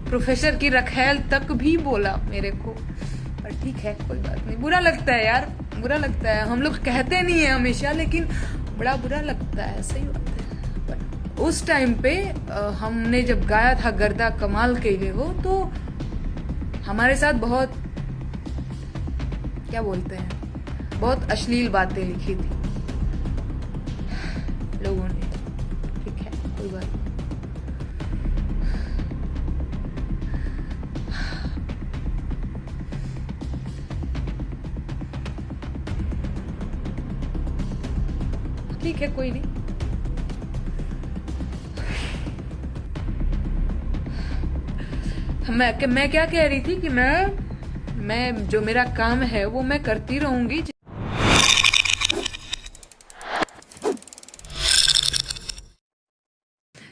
Professor की रखेल तक भी बोला मेरे को। पर ठीक है, कोई बात नहीं। बुरा लगता है यार, बुरा लगता है। हम लोग कहते नहीं है हमेशा, लेकिन बड़ा बुरा लगता है, सही बात है। पर उस टाइम पे हमने जब गाया था गर्दा कमाल के लिए हो, तो हमारे साथ बहुत, क्या बोलते हैं, बहुत अश्लील बातें लिखी थी लोगों ने। ठीक है, कोई बात नहीं। ठीक है, कोई नहीं। मैं क्या कह रही थी कि मैं जो मेरा काम है वो मैं करती रहूंगी।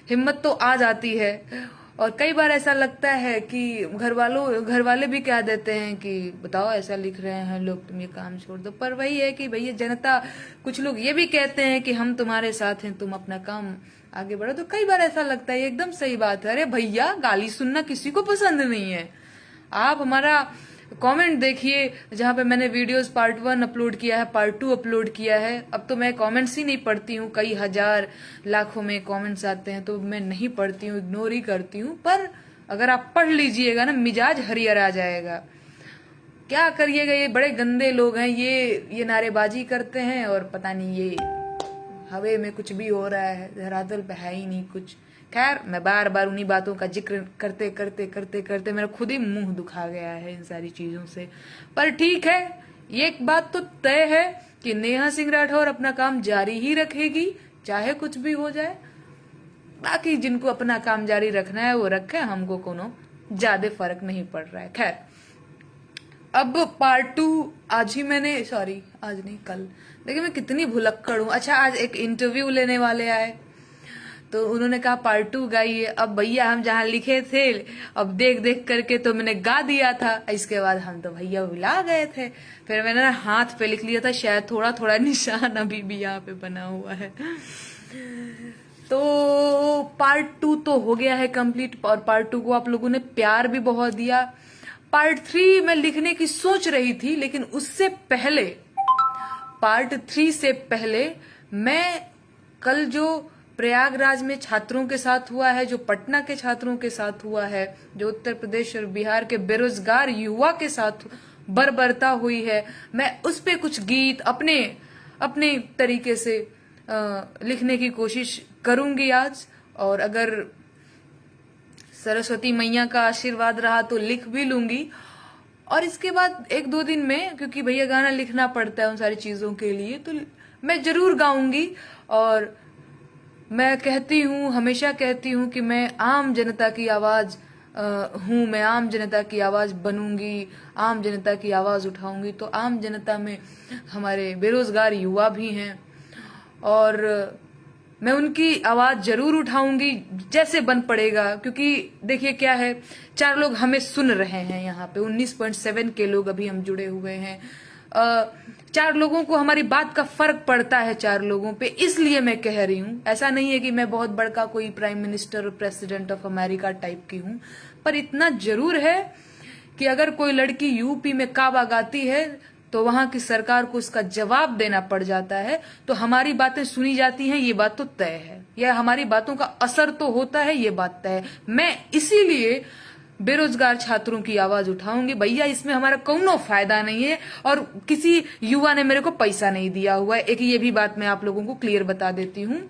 हिम्मत तो आ जाती है, और कई बार ऐसा लगता है कि घर वाले भी कह देते हैं कि बताओ ऐसा लिख रहे हैं लोग, तुम ये काम छोड़ दो। पर वही है कि भैया जनता, कुछ लोग ये भी कहते हैं कि हम तुम्हारे साथ हैं, तुम अपना काम आगे बढ़ो। तो कई बार ऐसा लगता है, एकदम सही बात है। अरे भैया, गाली सुनना किसी को पसंद नहीं है। आप हमारा कमेंट देखिए, जहाँ पे मैंने वीडियोस पार्ट 1 अपलोड किया है, पार्ट 2 अपलोड किया है। अब तो मैं कमेंट्स ही नहीं पढ़ती हूँ, कई हजार लाखों में कमेंट्स आते हैं तो मैं नहीं पढ़ती हूँ, इग्नोर ही करती हूँ। पर अगर आप पढ़ लीजिएगा ना, मिजाज हरियर आ जाएगा। क्या करिएगा, ये बड़े गंदे लोग हैं, ये नारेबाजी करते हैं और पता नहीं ये हवे में कुछ भी हो रहा है, धरातल पे है ही नहीं कुछ। खैर, मैं बार बार उन्हीं बातों का जिक्र करते करते करते करते मेरा खुद ही मुंह दुखा गया है इन सारी चीजों से। पर ठीक है, ये एक बात तो तय है कि नेहा सिंह राठौर अपना काम जारी ही रखेगी, चाहे कुछ भी हो जाए। बाकी जिनको अपना काम जारी रखना है वो रखे, हमको कोनो ज्यादा फर्क नहीं पड़ रहा है। खैर, अब पार्ट 2 आज ही मैंने, सॉरी आज नहीं कल, देखिए मैं कितनी भुलक्कड़ हूँ। अच्छा, आज एक इंटरव्यू लेने वाले आए तो उन्होंने कहा पार्ट 2 गाइए। अब भैया हम जहाँ लिखे थे, अब देख देख करके तो मैंने गा दिया था। इसके बाद हम तो भैया भुला गए थे। फिर मैंने ना हाथ पे लिख लिया था, शायद थोड़ा थोड़ा निशान अभी भी यहाँ पे बना हुआ है। तो पार्ट 2 तो हो गया है कंप्लीट, और पार्ट 2 को आप लोगों ने प्यार भी बहुत दिया। पार्ट 3 मैं लिखने की सोच रही थी, लेकिन उससे पहले, पार्ट 3 से पहले, मैं कल जो प्रयागराज में छात्रों के साथ हुआ है, जो पटना के छात्रों के साथ हुआ है, जो उत्तर प्रदेश और बिहार के बेरोजगार युवा के साथ बर्बरता हुई है, मैं उस पे कुछ गीत अपने तरीके से लिखने की कोशिश करूंगी आज। और अगर सरस्वती मैया का आशीर्वाद रहा तो लिख भी लूंगी। और इसके बाद 1-2 दिन में, क्योंकि भैया गाना लिखना पड़ता है उन सारी चीजों के लिए, तो मैं जरूर गाऊंगी। और मैं कहती हूँ, हमेशा कहती हूँ कि मैं आम जनता की आवाज हूँ, मैं आम जनता की आवाज बनूंगी, आम जनता की आवाज उठाऊंगी। तो आम जनता में हमारे बेरोजगार युवा भी हैं, और मैं उनकी आवाज जरूर उठाऊंगी जैसे बन पड़ेगा। क्योंकि देखिए क्या है, 4 लोग हमें सुन रहे हैं यहाँ पे, 19.7 के लोग अभी हम जुड़े हुए हैं। 4 लोगों को हमारी बात का फर्क पड़ता है, 4 लोगों पे, इसलिए मैं कह रही हूँ। ऐसा नहीं है कि मैं बहुत बड़का कोई प्राइम मिनिस्टर और प्रेसिडेंट ऑफ अमेरिका टाइप की हूँ, पर इतना जरूर है कि अगर कोई लड़की यूपी में काबा गाती है तो वहां की सरकार को उसका जवाब देना पड़ जाता है, तो हमारी बातें सुनी जाती हैं, ये बात तो तय है। या हमारी बातों का असर तो होता है, ये बात तय है। मैं इसीलिए बेरोजगार छात्रों की आवाज उठाऊंगी। भैया, इसमें हमारा कोनो फायदा नहीं है, और किसी युवा ने मेरे को पैसा नहीं दिया हुआ है, एक ये भी बात मैं आप लोगों को क्लियर बता देती हूँ।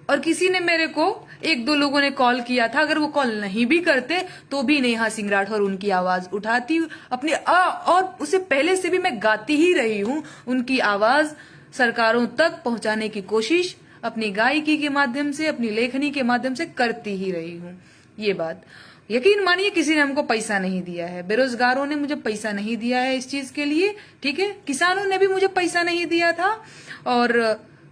और किसी ने मेरे को, 1-2 लोगों ने कॉल किया था, अगर वो कॉल नहीं भी करते तो भी नेहा सिंह राठौर उनकी आवाज उठाती अपनी, और उससे पहले से भी मैं गाती ही रही हूँ। उनकी आवाज सरकारों तक पहुंचाने की कोशिश अपनी गायकी के माध्यम से, अपनी लेखनी के माध्यम से करती ही रही हूँ। ये बात यकीन मानिए, किसी ने हमको पैसा नहीं दिया है, बेरोजगारों ने मुझे पैसा नहीं दिया है इस चीज के लिए, ठीक है। किसानों ने भी मुझे पैसा नहीं दिया था, और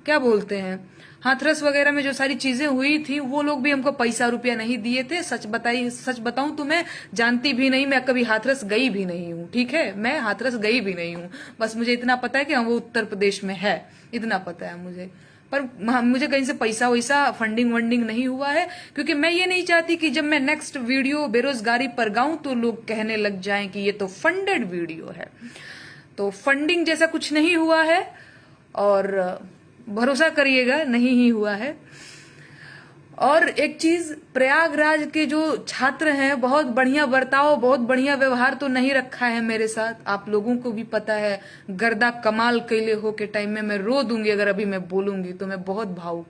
क्या बोलते हैं, हाथरस वगैरह में जो सारी चीजें हुई थी, वो लोग भी हमको पैसा रुपया नहीं दिए थे। सच बताऊं तो मैं जानती भी नहीं, मैं कभी हाथरस गई भी नहीं हूँ, ठीक है। मैं हाथरस गई भी नहीं हूँ, बस मुझे इतना पता है कि हम वो उत्तर प्रदेश में है, इतना पता है मुझे। पर मुझे कहीं से पैसा वैसा फंडिंग वंडिंग नहीं हुआ है, क्योंकि मैं ये नहीं चाहती कि जब मैं नेक्स्ट वीडियो बेरोजगारी पर गाऊं तो लोग कहने लग जाएं कि ये तो फंडेड वीडियो है। तो फंडिंग जैसा कुछ नहीं हुआ है, और भरोसा करिएगा नहीं ही हुआ है। और एक चीज, प्रयागराज के जो छात्र हैं, बहुत बढ़िया बर्ताव, बहुत बढ़िया व्यवहार तो नहीं रखा है मेरे साथ, आप लोगों को भी पता है। गर्दा कमाल कैले हो के टाइम में मैं रो दूंगी, अगर अभी मैं बोलूंगी तो मैं बहुत भावुक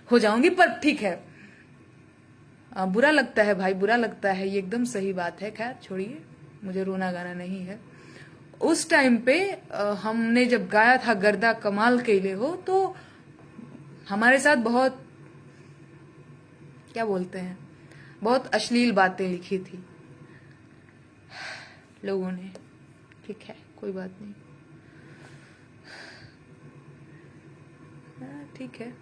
हो जाऊंगी, पर ठीक है। बुरा लगता है भाई, बुरा लगता है, ये एकदम सही बात है। खैर छोड़िए, मुझे रोना गाना नहीं है। उस टाइम पे हमने जब गाया था गर्दा कमाल कैले हो, तो हमारे साथ बहुत, क्या बोलते हैं, बहुत अश्लील बातें लिखी थी लोगों ने। ठीक है, कोई बात नहीं, ठीक है।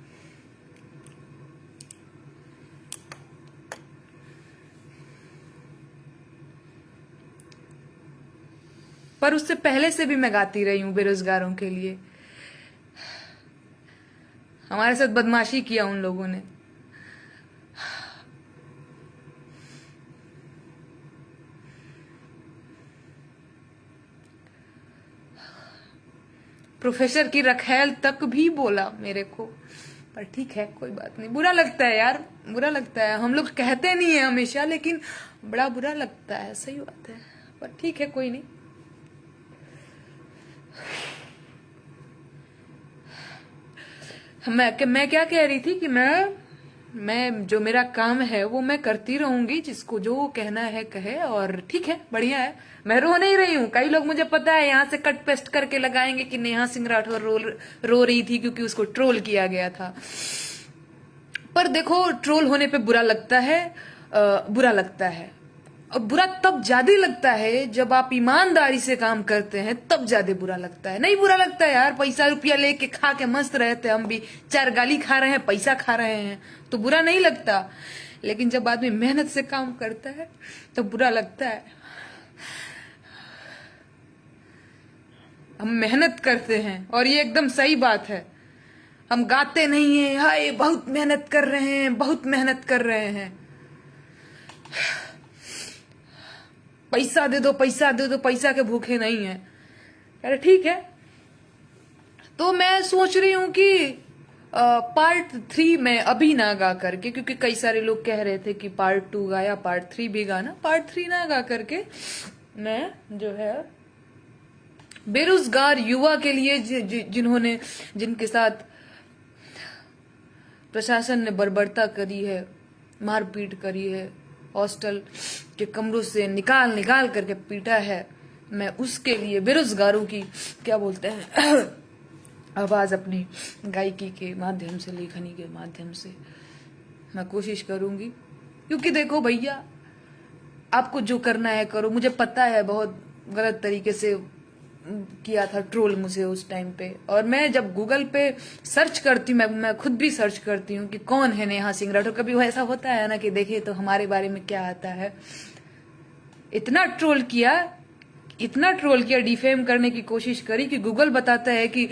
पर उससे पहले से भी मैं गाती रही हूं बेरोजगारों के लिए। हमारे साथ बदमाशी किया उन लोगों ने। प्रोफेसर की रखेल तक भी बोला मेरे को, पर ठीक है, कोई बात नहीं। बुरा लगता है यार, बुरा लगता है। हम लोग कहते नहीं है हमेशा, लेकिन बड़ा बुरा लगता है, सही बात है, पर ठीक है, कोई नहीं। मैं क्या कह रही थी कि मैं जो मेरा काम है वो मैं करती रहूंगी, जिसको जो कहना है कहे, और ठीक है, बढ़िया है। मैं रो नहीं रही हूँ। कई लोग, मुझे पता है, यहाँ से कट पेस्ट करके लगाएंगे कि नेहा सिंह राठौर रो रही थी क्योंकि उसको ट्रोल किया गया था। पर देखो, ट्रोल होने पे बुरा लगता है, बुरा लगता है। और बुरा तब ज्यादा लगता है जब आप ईमानदारी से काम करते हैं, तब ज्यादा बुरा लगता है। नहीं बुरा लगता है यार, पैसा रुपया लेके खा के मस्त रहते, हम भी 4 गाली खा रहे हैं, पैसा खा रहे हैं, तो बुरा नहीं लगता। लेकिन जब आदमी मेहनत से काम करता है तो बुरा लगता है। हम मेहनत करते हैं, और ये एकदम सही बात है। हम गाते नहीं है हाय बहुत मेहनत कर रहे हैं, बहुत मेहनत कर रहे हैं, पैसा दे दो, पैसा दे दो, पैसा के भूखे नहीं है। अरे ठीक है, तो मैं सोच रही हूं कि पार्ट 3 में अभी ना गा करके, क्योंकि कई सारे लोग कह रहे थे कि पार्ट 2 गाया, पार्ट 3 भी गाना, पार्ट 3 ना गा करके मैं जो है बेरोजगार युवा के लिए, जिनके साथ प्रशासन ने बर्बरता करी है, मारपीट करी है, हॉस्टल के कमरों से निकाल करके पीटा है, मैं उसके लिए बेरोजगारों की, क्या बोलते हैं, आवाज अपनी गायकी के माध्यम से, लेखनी के माध्यम से मैं कोशिश करूंगी। क्योंकि देखो भैया, आपको जो करना है करो। मुझे पता है बहुत गलत तरीके से किया था ट्रोल मुझे उस टाइम पे, और मैं जब गूगल पे सर्च करती हूँ, मैं खुद भी सर्च करती हूँ कि कौन है नेहा सिंह राठौर। कभी वो ऐसा होता है ना कि देखिए तो हमारे बारे में क्या आता है। इतना ट्रोल किया, डिफेम करने की कोशिश करी कि गूगल बताता है कि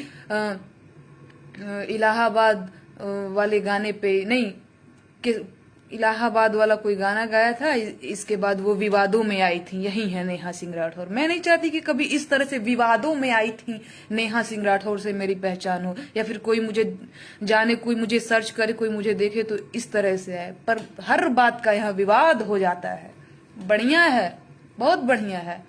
इलाहाबाद वाले गाने पे नहीं, कि इलाहाबाद वाला कोई गाना गाया था, इसके बाद वो विवादों में आई थी, यही है नेहा सिंह राठौर। मैं नहीं चाहती कि कभी इस तरह से विवादों में आई थी नेहा सिंह राठौर से मेरी पहचान हो, या फिर कोई मुझे जाने, कोई मुझे सर्च करे, कोई मुझे देखे तो इस तरह से आए। पर हर बात का यहाँ विवाद हो जाता है। बढ़िया है, बहुत बढ़िया है।